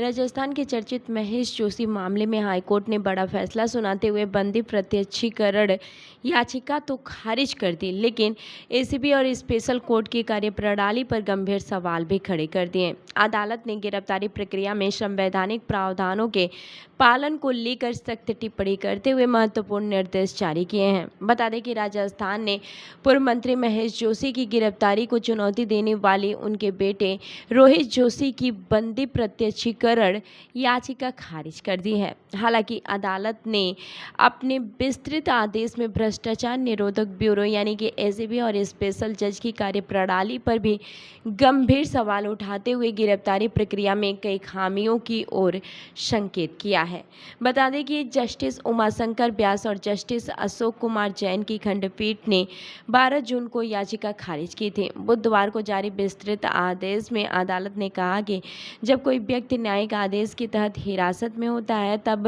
राजस्थान के चर्चित महेश जोशी मामले में हाईकोर्ट ने बड़ा फैसला सुनाते हुए बंदी प्रत्यक्षीकरण याचिका तो खारिज कर दी, लेकिन एसीबी और स्पेशल कोर्ट की कार्यप्रणाली पर गंभीर सवाल भी खड़े कर दिए। अदालत ने गिरफ्तारी प्रक्रिया में संवैधानिक प्रावधानों के पालन को लेकर सख्त टिप्पणी करते हुए महत्वपूर्ण निर्देश जारी किए हैं। बता दें कि राजस्थान ने पूर्व मंत्री महेश जोशी की गिरफ्तारी को चुनौती देने वाली उनके बेटे रोहित जोशी की बंदी प्रत्यक्षीकरण याचिका खारिज कर दी है। हालांकि अदालत ने अपने विस्तृत आदेश में भ्रष्टाचार निरोधक ब्यूरो यानी कि एसीबी और स्पेशल जज की कार्यप्रणाली पर भी गंभीर सवाल उठाते हुए गिरफ्तारी प्रक्रिया में कई खामियों की ओर संकेत किया है। बता दें कि जस्टिस उमाशंकर व्यास और जस्टिस अशोक कुमार जैन की खंडपीठ ने 12 जून को याचिका खारिज की थी। बुधवार को जारी विस्तृत आदेश में अदालत ने कहा कि जब कोई व्यक्ति न्यायिक आदेश के तहत हिरासत में होता है तब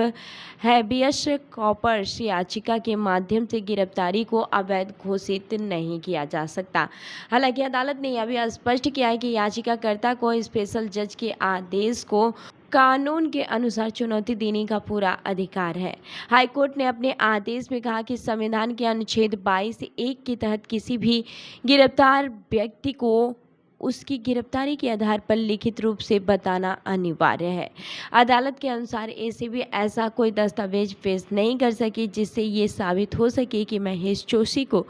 हैबियस कॉर्पस याचिका के माध्यम से गिरफ्तारी को अवैध घोषित नहीं किया जा सकता। हालांकि अदालत ने यह भी स्पष्ट किया है कि याचिकाकर्ता को स्पेशल जज के आदेश को कानून के अनुसार चुनौती देने का पूरा अधिकार है। हाईकोर्ट ने अपने आदेश में कहा कि संविधान के अनुच्छेद 22(1) के तहत किसी भी गिरफ्तार व्यक्ति को उसकी गिरफ्तारी के आधार पर लिखित रूप से बताना अनिवार्य है। अदालत के अनुसार एसीबी ऐसा कोई दस्तावेज पेश नहीं कर सकी जिससे ये साबित हो सके कि महेश जोशी को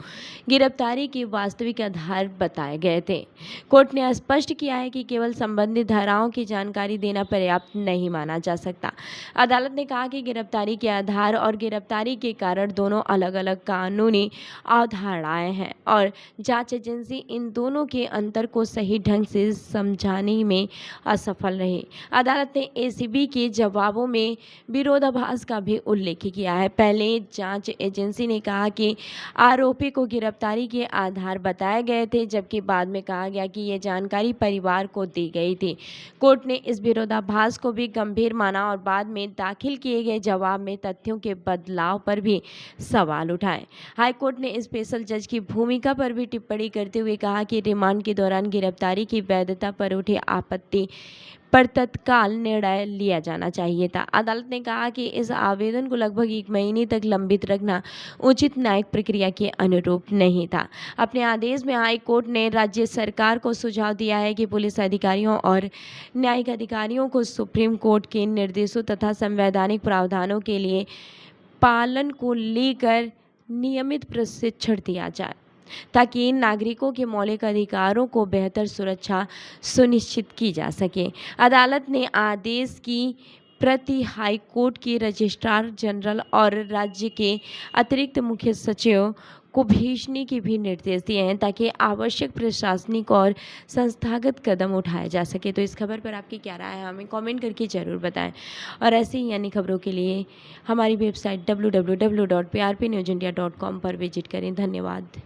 गिरफ्तारी के वास्तविक आधार बताए गए थे। कोर्ट ने स्पष्ट किया है कि केवल संबंधित धाराओं की जानकारी देना पर्याप्त नहीं माना जा सकता। अदालत ने कहा कि गिरफ्तारी के आधार और गिरफ्तारी के कारण दोनों अलग अलग कानूनी अवधारणाएं हैं और जांच एजेंसी इन दोनों के अंतर को सही ढंग से समझाने में असफल रही। अदालत ने एसीबी के जवाबों में विरोधाभास का भी उल्लेख किया है। पहले जांच एजेंसी ने कहा कि आरोपी को गिरफ्तारी के आधार बताए गए थे, जबकि बाद में कहा गया कि यह जानकारी परिवार को दी गई थी। कोर्ट ने इस विरोधाभास को भी गंभीर माना और बाद में दाखिल किए गए जवाब में तथ्यों के बदलाव पर भी सवाल उठाए। हाईकोर्ट ने स्पेशल जज की भूमिका पर भी टिप्पणी करते हुए कहा कि रिमांड के दौरान गिरफ्तारी की वैधता पर उठी आपत्ति पर तत्काल निर्णय लिया जाना चाहिए था। अदालत ने कहा कि इस आवेदन को लगभग 1 महीने तक लंबित रखना उचित न्यायिक प्रक्रिया के अनुरूप नहीं था। अपने आदेश में हाई कोर्ट ने राज्य सरकार को सुझाव दिया है कि पुलिस अधिकारियों और न्यायिक अधिकारियों को सुप्रीम कोर्ट के निर्देशों तथा संवैधानिक प्रावधानों के लिए पालन को लेकर नियमित प्रशिक्षण दिया जाए ताकि नागरिकों के मौलिक अधिकारों को बेहतर सुरक्षा सुनिश्चित की जा सके। अदालत ने आदेश की प्रति हाई कोर्ट के रजिस्ट्रार जनरल और राज्य के अतिरिक्त मुख्य सचिव को भेजने के भी निर्देश दिए हैं ताकि आवश्यक प्रशासनिक और संस्थागत कदम उठाया जा सके। तो इस खबर पर आपकी क्या राय है, हमें कमेंट करके ज़रूर बताएं और ऐसे ही अन्य खबरों के लिए हमारी वेबसाइट www.prpnewsindia.com पर विजिट करें। धन्यवाद।